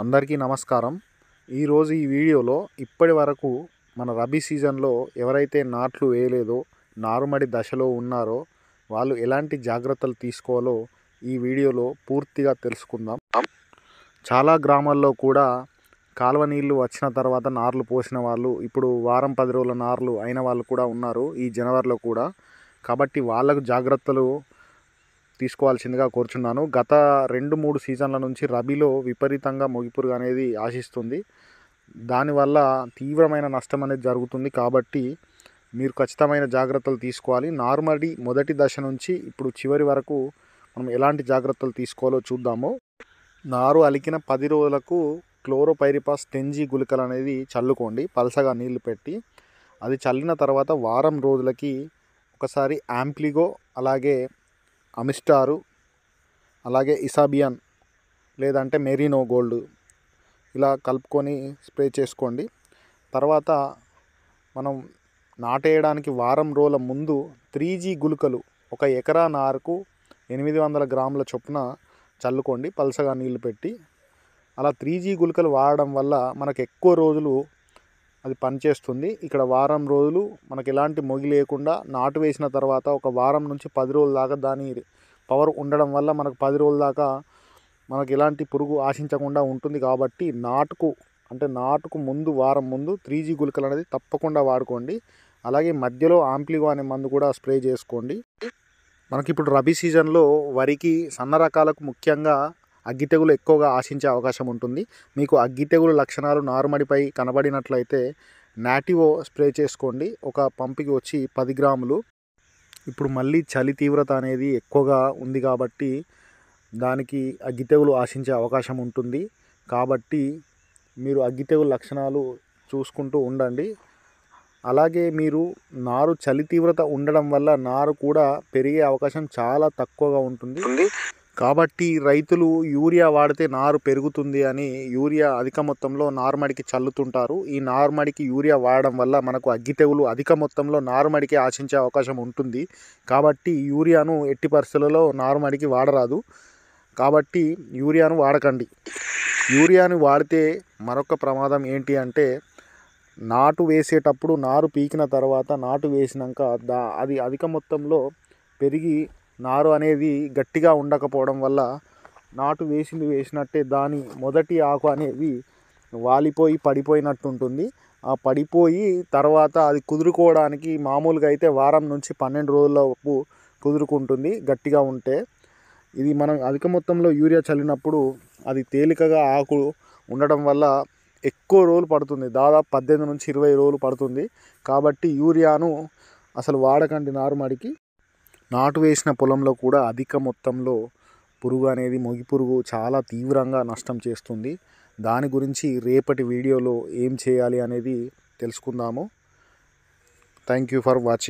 అందరికీ నమస్కారం. ఈరోజు ఈ వీడియోలో ఇప్పటి వరకు మన రబీ సీజన్లో ఎవరైతే నాట్లు వేయలేదో, నారుమడి దశలో ఉన్నారో వాళ్ళు ఎలాంటి జాగ్రత్తలు తీసుకోవాలో ఈ వీడియోలో పూర్తిగా తెలుసుకుందాం. చాలా గ్రామాల్లో కూడా కాలువ నీళ్లు వచ్చిన తర్వాత నార్లు పోసిన వాళ్ళు ఇప్పుడు వారం 10 రోజుల నార్లు అయిన వాళ్ళు కూడా ఉన్నారు ఈ జనవరిలో కూడా. కాబట్టి వాళ్ళకు జాగ్రత్తలు తీసుకోవాల్సిందిగా కోరుచున్నాను. గత 2-3 సీజన్ల నుంచి రబీలో విపరీతంగా మొగిపురుగు అనేది ఆశిస్తుంది. దానివల్ల తీవ్రమైన నష్టం అనేది జరుగుతుంది. కాబట్టి మీరు ఖచ్చితమైన జాగ్రత్తలు తీసుకోవాలి. నారుమడి మొదటి దశ నుంచి ఇప్పుడు చివరి వరకు మనం ఎలాంటి జాగ్రత్తలు తీసుకోవాలో చూద్దాము. నారు అలికిన 10 రోజులకు క్లోరోపైరిపాస్ 10G గుళికలు అనేది చల్లుకోండి పలసగా నీళ్లు పెట్టి. అది చల్లిన తర్వాత వారం రోజులకి ఒకసారి యాంప్లిగో, అలాగే అమిస్టారు, అలాగే ఇసాబియన్ లేదంటే మెరీనో గోల్డ్ ఇలా కలుపుకొని స్ప్రే చేసుకోండి. తర్వాత మనం నాటేయడానికి వారం రోజుల ముందు 3G గుళికలు ఒక ఎకరా నారుకు 800 గ్రాముల చొప్పున చల్లుకోండి పలసగా నీళ్లు పెట్టి. అలా 3G గుళికలు వాడడం వల్ల మనకు ఎక్కువ రోజులు అది పనిచేస్తుంది. ఇక్కడ వారం రోజులు మనకు ఎలాంటి మొగి లేకుండా నాటు వేసిన తర్వాత ఒక వారం నుంచి 10 రోజుల దాకా దాని పవర్ ఉండడం వల్ల మనకు 10 రోజుల దాకా మనకు ఎలాంటి పురుగు ఆశించకుండా ఉంటుంది. కాబట్టి నాటుకు ముందు వారం ముందు 3G గుళికలు అనేది తప్పకుండా వాడుకోండి. అలాగే మధ్యలో ఆంప్లిగో అనే మందు కూడా స్ప్రే చేసుకోండి. మనకి ఇప్పుడు రబీ సీజన్లో వరికి సన్న రకాలకు ముఖ్యంగా అగ్గి తెగులు ఎక్కువగా ఆశించే అవకాశం ఉంటుంది. మీకు అగ్గి తెగులు లక్షణాలు నారుమడిపై కనబడినట్లయితే నాటివో స్ప్రే చేసుకోండి. ఒక పంపికి వచ్చి 10 గ్రాములు. ఇప్పుడు మళ్ళీ చలి తీవ్రత అనేది ఎక్కువగా ఉంది కాబట్టి దానికి అగ్గి తెగులు ఆశించే అవకాశం ఉంటుంది. కాబట్టి మీరు అగ్గి తెగులు లక్షణాలు చూసుకుంటూ ఉండండి. అలాగే మీరు నారు చలి తీవ్రత ఉండడం వల్ల నారు కూడా పెరిగే అవకాశం చాలా తక్కువగా ఉంటుంది. కాబట్టి రైతులు యూరియా వాడితే నారు పెరుగుతుంది అని యూరియా అధిక మొత్తంలో నారుమడికి చల్లుతుంటారు. ఈ నారుమడికి యూరియా వాడడం వల్ల మనకు అగ్గి తెగులు అధిక మొత్తంలో నారుమడికి ఆశించే అవకాశం ఉంటుంది. కాబట్టి యూరియాను ఎట్టి పరిస్థితులలో నారుమడికి వాడరాదు. కాబట్టి యూరియాను వాడకండి. యూరియాను వాడితే మరొక ప్రమాదం ఏంటి అంటే, నాటు వేసేటప్పుడు నారు పీకిన తర్వాత నాటు వేసినాక అది అధిక మొత్తంలో పెరిగి నారు అనేది గట్టిగా ఉండకపోవడం వల్ల నాటు వేసినట్టే దాని మొదటి ఆకు అనేది వాలిపోయి పడిపోయినట్టు ఉంటుంది. ఆ పడిపోయి తర్వాత అది కుదురుకోవడానికి మామూలుగా అయితే వారం నుంచి 12 రోజులకు కుదురుకుంటుంది గట్టిగా ఉంటే. ఇది మనం అధిక మొత్తంలో యూరియా చల్లినప్పుడు అది తేలికగా ఆకు ఉండడం వల్ల ఎక్కువ రోజులు పడుతుంది. దాదాపు 18 నుంచి 20 రోజులు పడుతుంది. కాబట్టి యూరియాను అసలు వాడకండి నారుమడికి. నాటు వేసిన పొలంలో కూడా అధిక మొత్తంలో పురుగు అనేది మొగి పురుగు చాలా తీవ్రంగా నష్టం చేస్తుంది. దాని గురించి రేపటి వీడియోలో ఏం చేయాలి అనేది తెలుసుకుందాము. Thank you for watching.